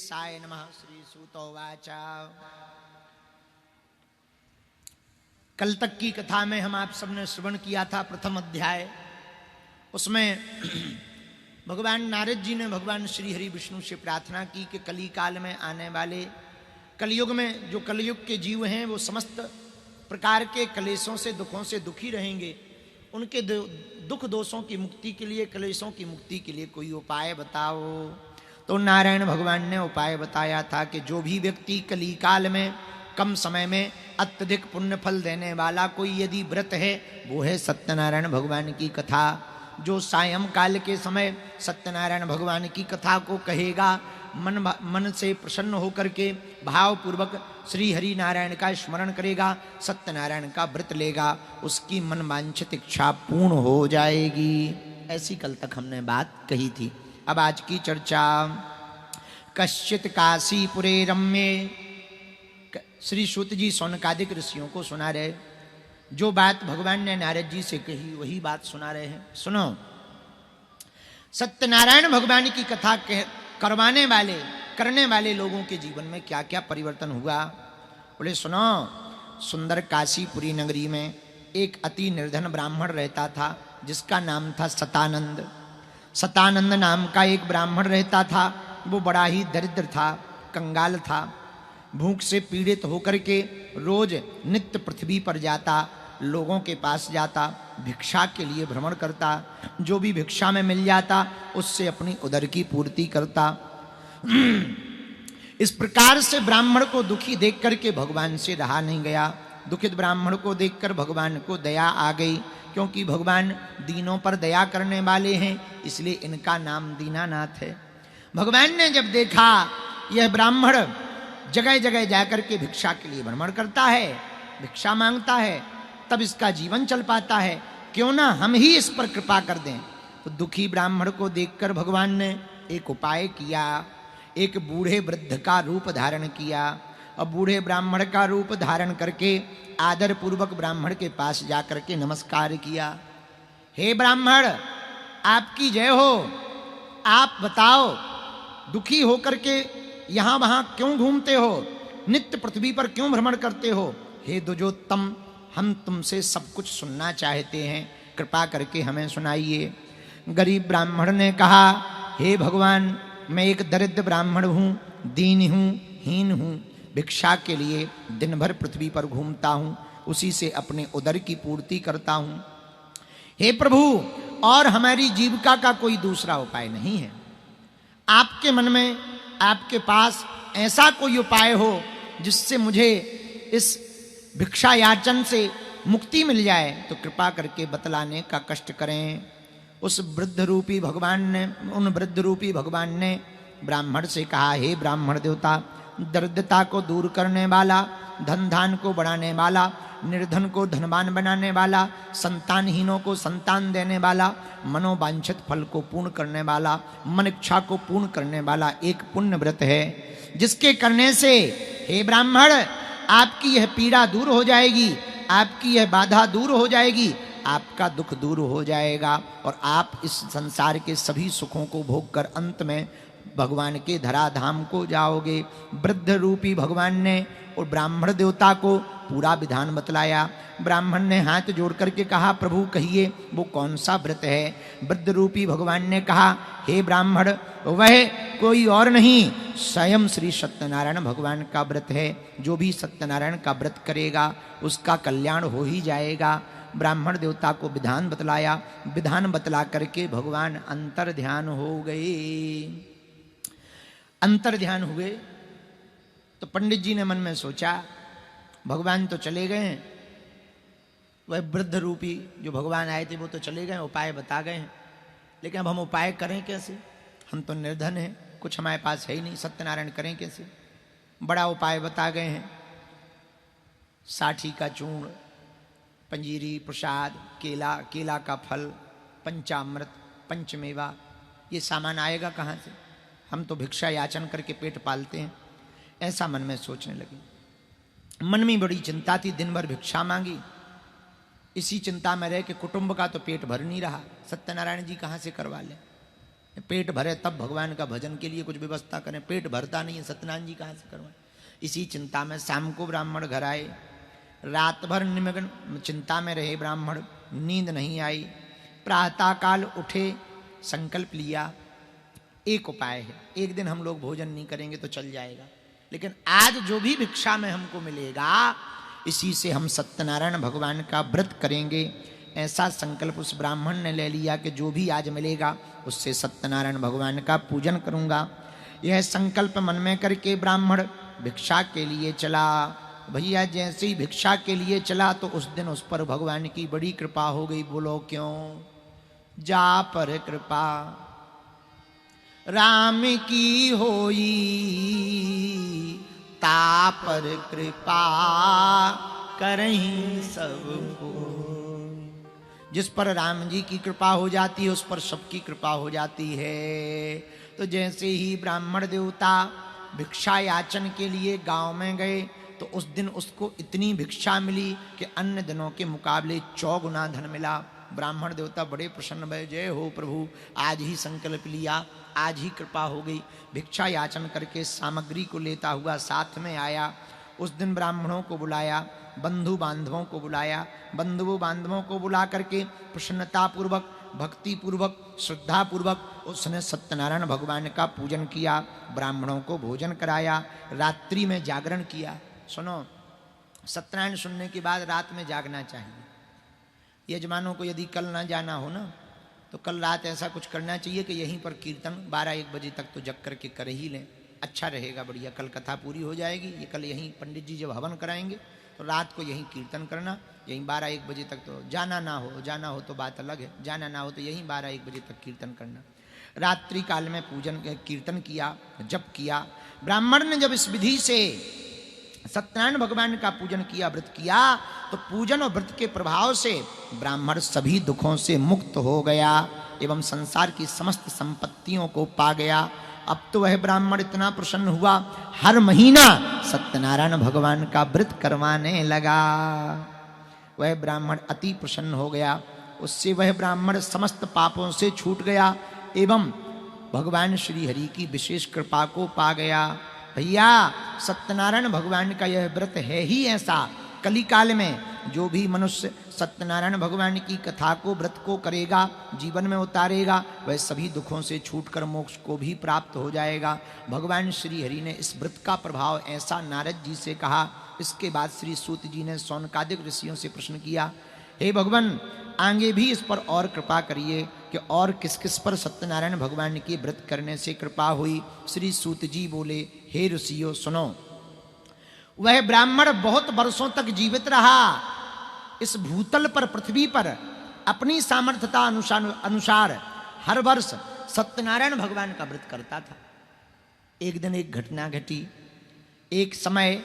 साय नमः। श्री सूतोवाच। कल तक की कथा में हम आप सबने श्रवण किया था प्रथम अध्याय। उसमें भगवान नारद जी ने भगवान श्री हरि विष्णु से प्रार्थना की कि कली काल में आने वाले कलयुग में जो कलयुग के जीव हैं वो समस्त प्रकार के क्लेशों से दुखों से दुखी रहेंगे। उनके दुख दोषों की मुक्ति के लिए, क्लेशों की मुक्ति के लिए कोई उपाय बताओ। तो नारायण भगवान ने उपाय बताया था कि जो भी व्यक्ति कली काल में कम समय में अत्यधिक पुण्य फल देने वाला कोई यदि व्रत है वो है सत्यनारायण भगवान की कथा। जो सायं काल के समय सत्यनारायण भगवान की कथा को कहेगा, मन से प्रसन्न होकर के भावपूर्वक श्री हरि नारायण का स्मरण करेगा, सत्यनारायण का व्रत लेगा, उसकी मन वांछित इच्छा पूर्ण हो जाएगी। ऐसी कल तक हमने बात कही थी। अब आज की चर्चा। कश्चित काशीपुरे रम्ये। श्री सूत जी सौनकादिक ऋषियों को सुना रहे। जो बात भगवान ने नारद जी से कही वही बात सुना रहे हैं। सुनो, सत्यनारायण भगवान की कथा करने वाले लोगों के जीवन में क्या क्या परिवर्तन हुआ। बोले सुनो, सुंदर काशीपुरी नगरी में एक अति निर्धन ब्राह्मण रहता था जिसका नाम था सतानंद। सतानंद नाम का एक ब्राह्मण रहता था। वो बड़ा ही दरिद्र था, कंगाल था। भूख से पीड़ित होकर के रोज नित्य पृथ्वी पर जाता, लोगों के पास जाता, भिक्षा के लिए भ्रमण करता। जो भी भिक्षा में मिल जाता उससे अपनी उदर की पूर्ति करता। इस प्रकार से ब्राह्मण को दुखी देख करके भगवान से रहा नहीं गया। दुखित ब्राह्मण को देखकर भगवान को दया आ गई, क्योंकि भगवान दीनों पर दया करने वाले हैं, इसलिए इनका नाम दीनानाथ है। भगवान ने जब देखा यह ब्राह्मण जगह जगह जाकर के भिक्षा के लिए भ्रमण करता है, भिक्षा मांगता है, तब इसका जीवन चल पाता है, क्यों ना हम ही इस पर कृपा कर दें। तो दुखी ब्राह्मण को देखकर भगवान ने एक उपाय किया। एक बूढ़े वृद्ध का रूप धारण किया और बूढ़े ब्राह्मण का रूप धारण करके आदर पूर्वक ब्राह्मण के पास जाकर के नमस्कार किया। हे ब्राह्मण, आपकी जय हो। आप बताओ, दुखी होकर के यहां वहां क्यों घूमते हो? नित्य पृथ्वी पर क्यों भ्रमण करते हो? हे द्विजोत्तम, हम तुमसे सब कुछ सुनना चाहते हैं, कृपा करके हमें सुनाइए। गरीब ब्राह्मण ने कहा, हे भगवान, मैं एक दरिद्र ब्राह्मण हूँ, दीन हूँ, हीन हूँ, भिक्षा के लिए दिन भर पृथ्वी पर घूमता हूँ, उसी से अपने उदर की पूर्ति करता हूँ। हे प्रभु, और हमारी जीविका का कोई दूसरा उपाय नहीं है। आपके मन में, आपके पास ऐसा कोई उपाय हो जिससे मुझे इस भिक्षा याचन से मुक्ति मिल जाए तो कृपा करके बतलाने का कष्ट करें। उन वृद्ध रूपी भगवान ने ब्राह्मण से कहा, हे ब्राह्मण देवता, दरिद्रता को दूर करने वाला, धन धान को बढ़ाने वाला, निर्धन को धनवान बनाने वाला, संतानहीनों को संतान देने वाला, मनोवांछित फल को पूर्ण करने वाला, मन इच्छा को पूर्ण करने वाला एक पुण्य व्रत है, जिसके करने से हे ब्राह्मण आपकी यह पीड़ा दूर हो जाएगी, आपकी यह बाधा दूर हो जाएगी, आपका दुख दूर हो जाएगा और आप इस संसार के सभी सुखों को भोग कर अंत में भगवान के धराधाम को जाओगे। वृद्ध रूपी भगवान ने और ब्राह्मण देवता को पूरा विधान बतलाया। ब्राह्मण ने हाथ जोड़ करके कहा, प्रभु कहिए वो कौन सा व्रत है? वृद्ध रूपी भगवान ने कहा, हे ब्राह्मण, वह कोई और नहीं, स्वयं श्री सत्यनारायण भगवान का व्रत है। जो भी सत्यनारायण का व्रत करेगा उसका कल्याण हो ही जाएगा। ब्राह्मण देवता को विधान बतलाया। विधान बतला करके भगवान अंतर ध्यान हो गए। अंतर ध्यान हुए तो पंडित जी ने मन में सोचा, भगवान तो चले गए हैं, वह वृद्ध रूपी जो भगवान आए थे वो तो चले गए, उपाय बता गए हैं, लेकिन अब हम उपाय करें कैसे? हम तो निर्धन हैं, कुछ हमारे पास है ही नहीं, सत्यनारायण करें कैसे? बड़ा उपाय बता गए हैं। साठी का चूर्ण, पंजीरी, प्रसाद, केला का फल, पंचामृत, पंचमेवा, ये सामान आएगा कहाँ से? हम तो भिक्षा याचन करके पेट पालते हैं। ऐसा मन में सोचने लगी। मन में बड़ी चिंता थी, दिन भर भिक्षा मांगी, इसी चिंता में रह के कुटुंब का तो पेट भर नहीं रहा, सत्यनारायण जी कहाँ से करवा लें? पेट भरे तब भगवान का भजन के लिए कुछ व्यवस्था करें, पेट भरता नहीं है, सत्यनारायण जी कहाँ से करवाएं। इसी चिंता में शाम को ब्राह्मण घर आए, रात भर निमग्न चिंता में रहे ब्राह्मण, नींद नहीं आई। प्रातःकाल उठे, संकल्प लिया एक उपाय है, एक दिन हम लोग भोजन नहीं करेंगे तो चल जाएगा, लेकिन आज जो भी भिक्षा में हमको मिलेगा इसी से हम सत्यनारायण भगवान का व्रत करेंगे। ऐसा संकल्प उस ब्राह्मण ने ले लिया कि जो भी आज मिलेगा उससे सत्यनारायण भगवान का पूजन करूंगा। यह संकल्प मन में करके ब्राह्मण भिक्षा के लिए चला। भैया जैसे ही भिक्षा के लिए चला तो उस दिन उस पर भगवान की बड़ी कृपा हो गई। बोलो क्यों? जा पर कृपा राम की होई, ता पर कृपा करहीं सबको। जिस पर राम जी की कृपा हो जाती है उस पर सबकी कृपा हो जाती है। तो जैसे ही ब्राह्मण देवता भिक्षा याचन के लिए गांव में गए तो उस दिन उसको इतनी भिक्षा मिली कि अन्य दिनों के मुकाबले 4 गुना धन मिला। ब्राह्मण देवता बड़े प्रसन्न भय, जय हो प्रभु, आज ही संकल्प लिया, आज ही कृपा हो गई। भिक्षा याचन करके सामग्री को लेता हुआ साथ में आया। उस दिन ब्राह्मणों को बुलाया, बंधु बांधवों को बुलाया, बंधु बांधवों को बुला करके प्रसन्नता पूर्वक, भक्ति पूर्वक, श्रद्धा पूर्वक उसने सत्यनारायण भगवान का पूजन किया, ब्राह्मणों को भोजन कराया, रात्रि में जागरण किया। सुनो, सत्यनारायण सुनने के बाद रात में जागना चाहिए। यजमानों को यदि कल ना जाना हो ना तो कल रात ऐसा कुछ करना चाहिए कि यहीं पर कीर्तन 12-1 बजे तक तो जग करके कर ही लें, अच्छा रहेगा, बढ़िया। कल कथा पूरी हो जाएगी। ये कल यहीं पंडित जी जब हवन कराएंगे तो रात को यहीं कीर्तन करना, यहीं 12-1 बजे तक। तो जाना हो तो बात अलग है, जाना ना हो तो यहीं 12-1 बजे तक कीर्तन करना। रात्रि काल में पूजन कीर्तन किया, जप किया। ब्राह्मण ने जब इस विधि से सत्यनारायण भगवान का पूजन किया, व्रत किया, तो पूजन और व्रत के प्रभाव से ब्राह्मण सभी दुखों से मुक्त हो गया एवं संसार की समस्त संपत्तियों को पा गया। अब तो वह ब्राह्मण इतना प्रसन्न हुआ, हर महीना सत्यनारायण भगवान का व्रत करवाने लगा। वह ब्राह्मण अति प्रसन्न हो गया। उससे वह ब्राह्मण समस्त पापों से छूट गया एवं भगवान श्री हरि की विशेष कृपा को पा गया। भैया सत्यनारायण भगवान का यह व्रत है ही ऐसा। कलिकाल में जो भी मनुष्य सत्यनारायण भगवान की कथा को, व्रत को करेगा, जीवन में उतारेगा, वह सभी दुखों से छूटकर मोक्ष को भी प्राप्त हो जाएगा। भगवान श्री हरि ने इस व्रत का प्रभाव ऐसा नारद जी से कहा। इसके बाद श्री सूत जी ने शौनकादिक ऋषियों से प्रश्न किया, हे भगवान आगे भी इस पर और कृपा करिए कि और किस किस पर सत्यनारायण भगवान के व्रत करने से कृपा हुई। श्री सूत जी बोले, हे ऋषियों सुनो, वह ब्राह्मण बहुत वर्षों तक जीवित रहा। इस भूतल पर, पृथ्वी पर अपनी सामर्थ्यता अनुसार हर वर्ष सत्यनारायण भगवान का व्रत करता था। एक दिन एक घटना घटी। एक समय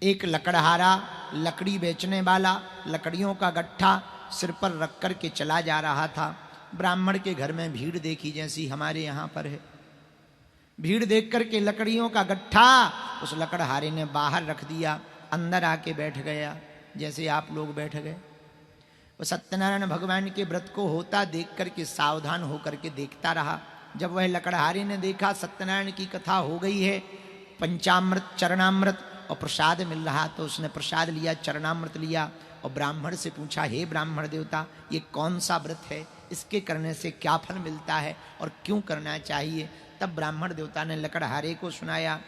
एक लकड़हारा, लकड़ी बेचने वाला, लकड़ियों का गट्ठा सिर पर रख कर के चला जा रहा था। ब्राह्मण के घर में भीड़ देखी जैसी हमारे यहाँ पर है। भीड़ देख करके लकड़ियों का गट्ठा उस लकड़हारे ने बाहर रख दिया, अंदर आके बैठ गया जैसे आप लोग बैठ गए। वो सत्यनारायण भगवान के व्रत को होता देख करके सावधान होकर के देखता रहा। जब वह लकड़हारे ने देखा सत्यनारायण की कथा हो गई है, पंचामृत, चरणामृत और प्रसाद मिल रहा, तो उसने प्रसाद लिया, चरणामृत लिया और ब्राह्मण से पूछा, हे ब्राह्मण देवता, ये कौन सा व्रत है, इसके करने से क्या फल मिलता है और क्यों करना चाहिए। तब ब्राह्मण देवता ने लकड़हारे को सुनाया,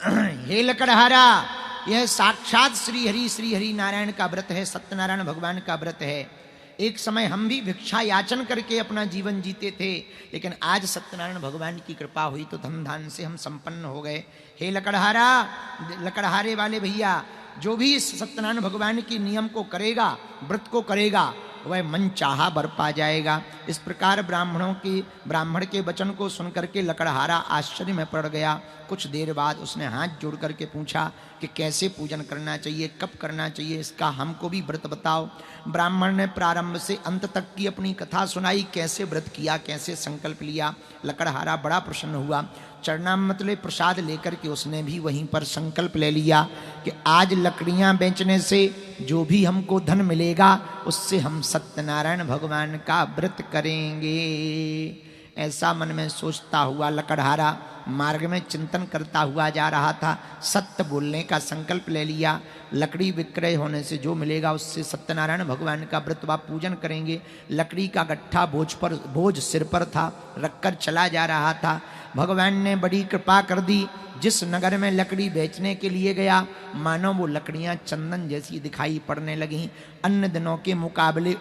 हे लकड़हारा, यह साक्षात श्री हरि नारायण का व्रत है, सत्यनारायण भगवान का व्रत है। एक समय हम भी भिक्षा याचन करके अपना जीवन जीते थे, लेकिन आज सत्यनारायण भगवान की कृपा हुई तो धन धान से हम संपन्न हो गए। हे लकड़हारा, लकड़हारे वाले भैया, जो भी इस सत्यनारायण भगवान के नियम को करेगा, व्रत को करेगा, वह मन चाहा बर पा जाएगा। इस प्रकार ब्राह्मण के वचन को सुनकर के लकड़हारा आश्चर्य में पड़ गया। कुछ देर बाद उसने हाथ जोड़ करके पूछा कि कैसे पूजन करना चाहिए, कब करना चाहिए, इसका हमको भी व्रत बताओ। ब्राह्मण ने प्रारंभ से अंत तक की अपनी कथा सुनाई, कैसे व्रत किया, कैसे संकल्प लिया। लकड़हारा बड़ा प्रसन्न हुआ। चरणामृत ले प्रसाद लेकर के उसने भी वहीं पर संकल्प ले लिया कि आज लकड़ियां बेचने से जो भी हमको धन मिलेगा उससे हम सत्यनारायण भगवान का व्रत करेंगे। ऐसा मन में सोचता हुआ लकड़हारा मार्ग में चिंतन करता हुआ जा रहा था। सत्य बोलने का संकल्प ले लिया। लकड़ी विक्रय होने से जो मिलेगा उससे सत्यनारायण भगवान का व्रत व पूजन करेंगे। लकड़ी का गट्ठा बोझ सिर पर था, रखकर चला जा रहा था। भगवान ने बड़ी कृपा कर दी। जिस नगर में लकड़ी बेचने के लिए गया, मानो वो लकड़ियां चंदन जैसी दिखाई पड़ने लगी। अन्य दिनों के मुकाबले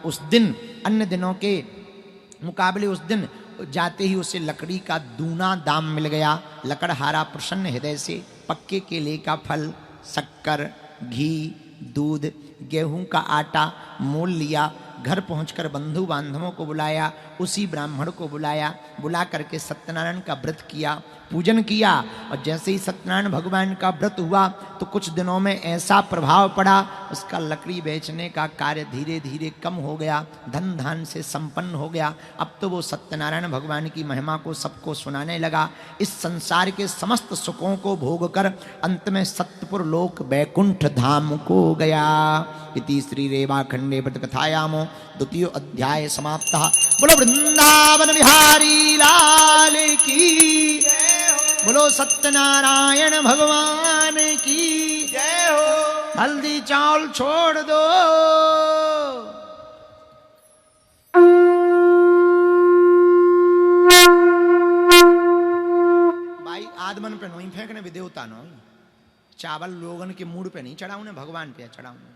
उस दिन जाते ही उसे लकड़ी का दूना दाम मिल गया। लकड़हारा प्रसन्न हृदय से पक्के केले का फल, शक्कर, घी, दूध, गेहूं का आटा मोल लिया। घर पहुंचकर बंधु बांधवों को बुलाया। उसी ब्राह्मण को बुला करके सत्यनारायण का व्रत किया, पूजन किया। और जैसे ही सत्यनारायण भगवान का व्रत हुआ तो कुछ दिनों में ऐसा प्रभाव पड़ा, उसका लकड़ी बेचने का कार्य धीरे धीरे कम हो गया, धन धान से संपन्न हो गया। अब तो वो सत्यनारायण भगवान की महिमा को सबको सुनाने लगा। इस संसार के समस्त सुखों को भोग कर अंत में सत्यपुर लोक बैकुंठ धाम को गया। इति श्री रेवा खंडे व्रत कथायामो द्वितीय अध्याय समाप्तः। बोलो वृंदावन बिहारी लाल की, बोलो सत्यनारायण भगवान की जय हो। हल्दी चावल छोड़ दो। भाई आदमन पे नहीं फेंकने भी देवता नो, चावल लोगन के मूड पे नहीं चढ़ाऊने, भगवान पे चढ़ाऊने।